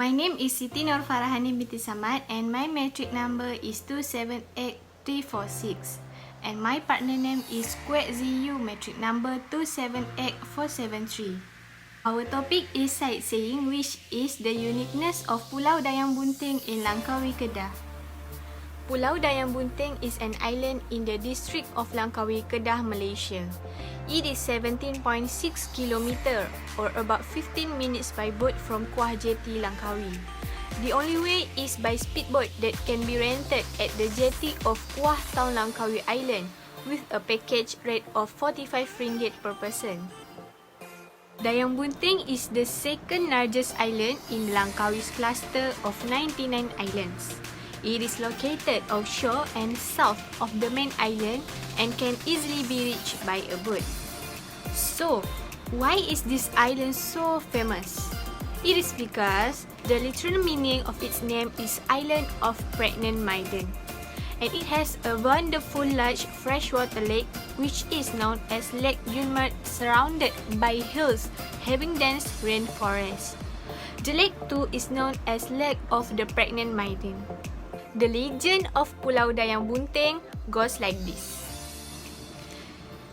My name is Siti Norfarahanim binti and my metric number is 278346 and my partner name is Kwek Zhi Yeu, metric number 278473. Our topic is sightseeing, which is the uniqueness of Pulau Dayang Bunting in Langkawi, Kedah. Pulau Dayang Bunting is an island in the district of Langkawi, Kedah, Malaysia. It is 17.6 km or about 15 minutes by boat from Kwek Zhi Yeu, Langkawi. The only way is by speedboat that can be rented at the jetty of Kwek Town, Langkawi Island with a package rate of 45 ringgit per person. Dayang Bunting is the second largest island in Langkawi's cluster of 99 islands. It is located offshore and south of the main island and can easily be reached by a boat. So, why is this island so famous? It is because the literal meaning of its name is Island of Pregnant Maiden, and it has a wonderful large freshwater lake which is known as Lake Junmart, surrounded by hills having dense rainforest. The lake too is known as Lake of the Pregnant Maiden. The legend of Pulau Dayang Bunting goes like this.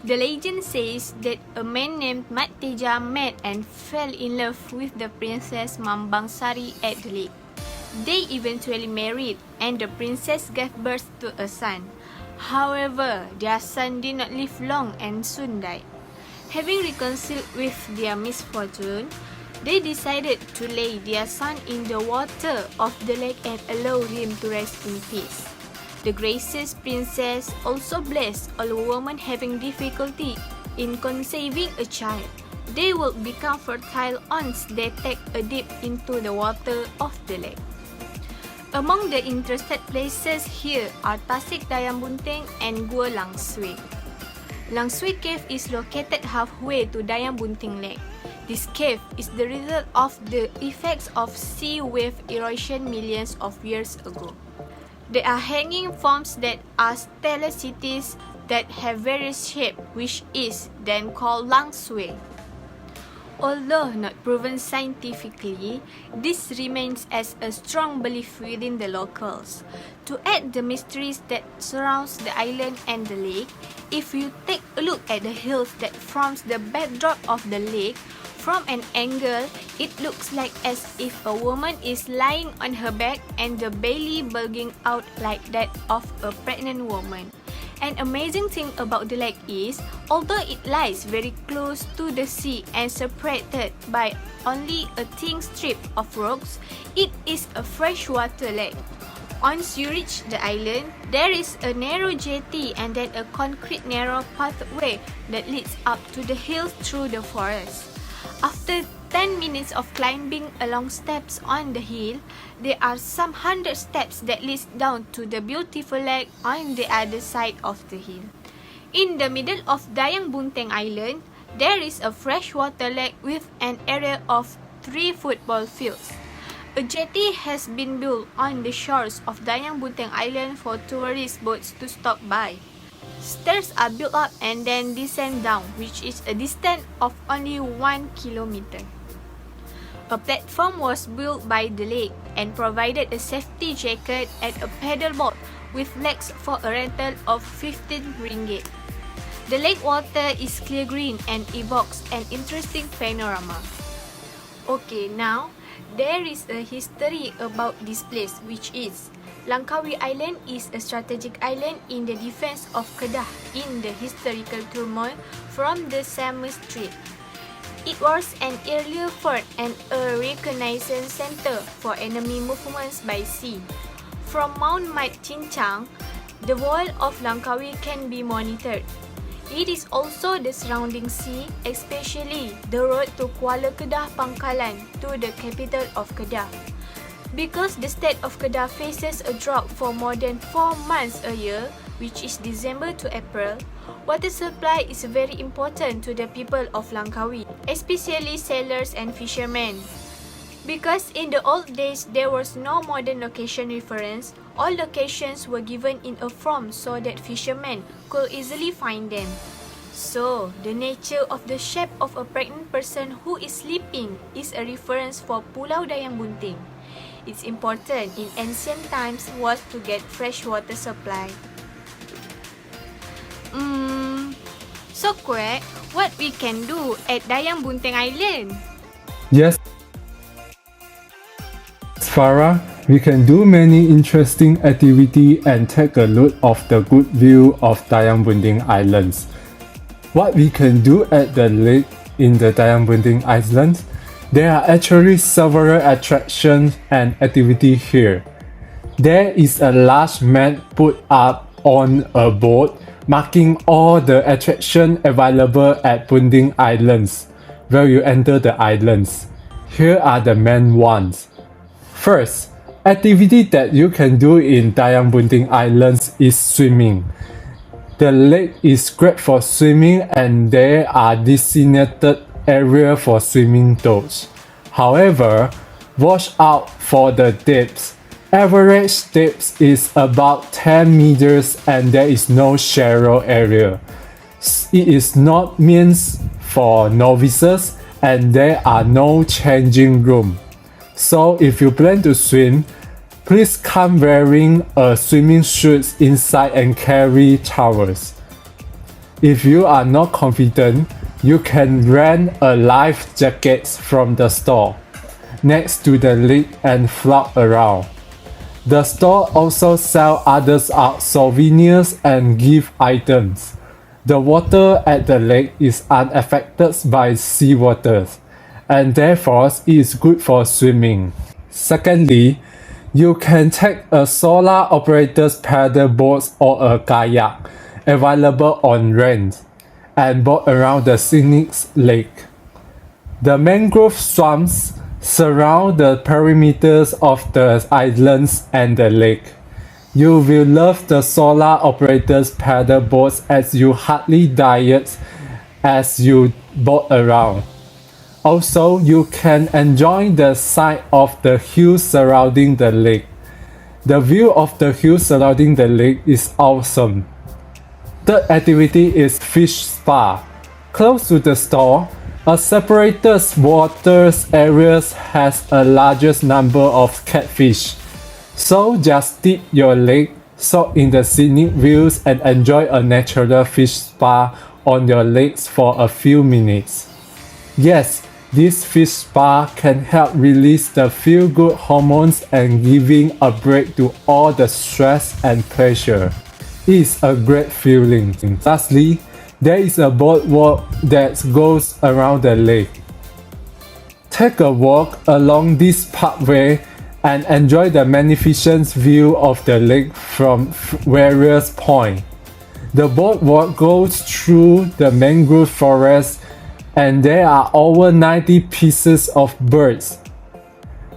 The legend says that a man named Mat Teja met and fell in love with the princess Mambang Sari at the lake. They eventually married and the princess gave birth to a son. However, their son did not live long and soon died. Having reconciled with their misfortune, they decided to lay their son in the water of the lake and allow him to rest in peace. The gracious princess also blessed all women having difficulty in conceiving a child. They will become fertile once they take a dip into the water of the lake. Among the interested places here are Tasik Dayang Bunting and Gua Lang Sui. Lang Sui Cave is located halfway to Dayang Bunting Lake. This cave is the result of the effects of sea wave erosion millions of years ago. There are hanging forms that are stellar cities that have various shapes, which is then called Lang Sui. Although not proven scientifically, this remains as a strong belief within the locals. To add the mysteries that surrounds the island and the lake, if you take a look at the hills that forms the backdrop of the lake, from an angle, it looks like as if a woman is lying on her back and the belly bulging out like that of a pregnant woman. An amazing thing about the lake is, although it lies very close to the sea and separated by only a thin strip of rocks, it is a freshwater lake. Once you reach the island, there is a narrow jetty and then a concrete narrow pathway that leads up to the hills through the forest. After 10 minutes of climbing along steps on the hill, there are some 100 steps that lead down to the beautiful lake on the other side of the hill. In the middle of Dayang Bunting Island, there is a freshwater lake with an area of 3 football fields. A jetty has been built on the shores of Dayang Bunting Island for tourist boats to stop by. Stairs are built up and then descend down, which is a distance of only 1 kilometer. A platform was built by the lake and provided a safety jacket and a paddle board with legs for a rental of 15 ringgit. The lake water is clear green and evokes an interesting panorama. Okay, now there is a history about this place, which is Langkawi Island is a strategic island in the defense of Kedah in the historical turmoil from the Summer Strait. It was an earlier fort and a reconnaissance center for enemy movements by sea. From Mount Mat Cincang, the wall of Langkawi can be monitored. It is also the surrounding sea, especially the road to Kuala Kedah Pangkalan to the capital of Kedah. Because the state of Kedah faces a drought for more than 4 months a year, which is December to April, water supply is very important to the people of Langkawi, especially sailors and fishermen. Because in the old days there was no modern location reference, all locations were given in a form so that fishermen could easily find them. So, the nature of the shape of a pregnant person who is sleeping is a reference for Pulau Dayang Bunting. It's important in ancient times was to get fresh water supply. So Kwek, what we can do at Dayang Bunting Island? Yes, Farah, we can do many interesting activity and take a look of the good view of Dayang Bunting Islands. What we can do at the lake in the Dayang Bunting Islands, there are actually several attractions and activities here. There is a large map put up on a boat marking all the attractions available at Bunting Islands where you enter the islands. Here are the main ones. First, activity that you can do in Dayang Bunting Islands is swimming. The lake is great for swimming and there are designated areas for swimming those. However, watch out for the depths. Average depth is about 10 meters and there is no shallow area. It is not meant for novices and there are no changing room. So if you plan to swim, please come wearing a swimming suit inside and carry towels. If you are not confident, you can rent a life jacket from the store next to the lake and float around. The store also sells other art souvenirs and gift items. The water at the lake is unaffected by seawater, and therefore it is good for swimming. Secondly, you can take a solar operated paddle boat or a kayak available on rent and boat around the scenic lake. The mangrove swamps surround the perimeters of the islands and the lake. You will love the solar operated paddle boats as you hardly diet as you boat around. Also, you can enjoy the sight of the hills surrounding the lake. The view of the hills surrounding the lake is awesome. Third activity is fish spa. Close to the store, a separated water area has a largest number of catfish. So just dip your leg, soak in the scenic views and enjoy a natural fish spa on your legs for a few minutes. Yes, this fish spa can help release the feel-good hormones and giving a break to all the stress and pressure. It's a great feeling. Lastly, there is a boardwalk that goes around the lake. Take a walk along this pathway and enjoy the magnificent view of the lake from various points. The boardwalk goes through the mangrove forest and there are over 90 pieces of birds,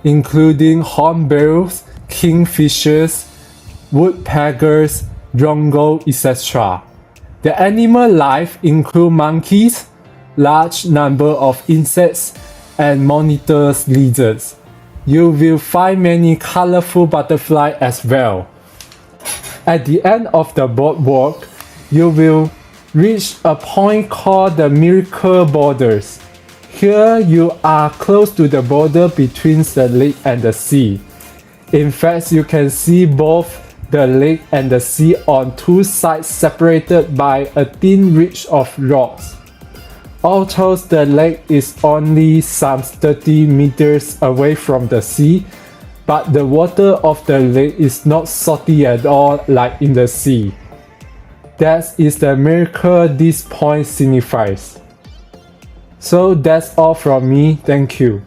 including hornbills, kingfishers, woodpeckers, drongo, etc. The animal life include monkeys, large number of insects, and monitors lizards. You will find many colorful butterflies as well. At the end of the boardwalk, you will reach a point called the Miracle Borders. Here you are close to the border between the lake and the sea. In fact, you can see both the lake and the sea on two sides separated by a thin ridge of rocks. Although the lake is only some 30 meters away from the sea, but the water of the lake is not salty at all like in the sea. That is the miracle this point signifies. So that's all from me. Thank you.